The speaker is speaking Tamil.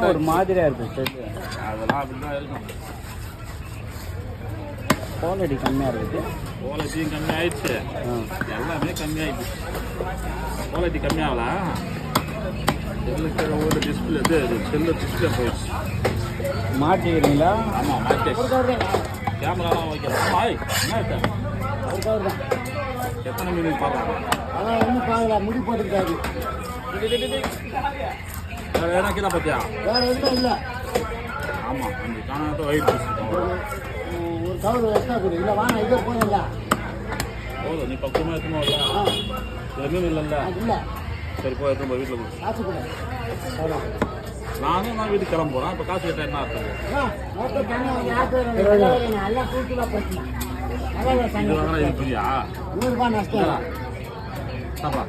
ஒரு மாதிரியா இருக்கு. அதெல்லாம் அப்படிதான் இருக்கும். குவாலிட்டி கம்மியா இருக்குது. குவாலிட்டியும் கம்மி ஆயிடுச்சு, எல்லாமே கம்மியாயிடுச்சு. குவாலிட்டி கம்மியாகல, செல்லுக்கு ஒரு டிஸ்பிளே இது செல்லு டிஸ்பிளே போயிடுச்சு. மாட்டிக்கிறீங்களா? ஆமாம் மாட்டேன். கேமராலாம் வைக்கலாம். என்ன சார் எத்தனை மீன் பார்க்கலாம்? அதான் ஒன்றும் பார்க்கல, முடி போட்டுருக்காரு. வேறு எதனா கீழே பார்த்தியா? வேறு எதுவும் இல்லை. ஆமாம் அந்த காணாத வயிறு ஒரு கவர் எக்ஸ்ட்ரா கொடு. இல்லை வாங்க, இதே போதில்ல போதும். நீ பக்கமாக எடுத்துமா வரல? இது மீன் இல்லைல்ல? இல்லை. சரி போய் எடுத்து போய் வீட்டில் கொடு. காசு கொடு. நான் வீட்டுக்கு கிளம்ப போகிறேன். இப்போ காசு கேட்டால் என்ன அர்த்தம்? இது வாங்கினா இது புரியா? 100 ரூபாய் நஷ்டம். சாப்பா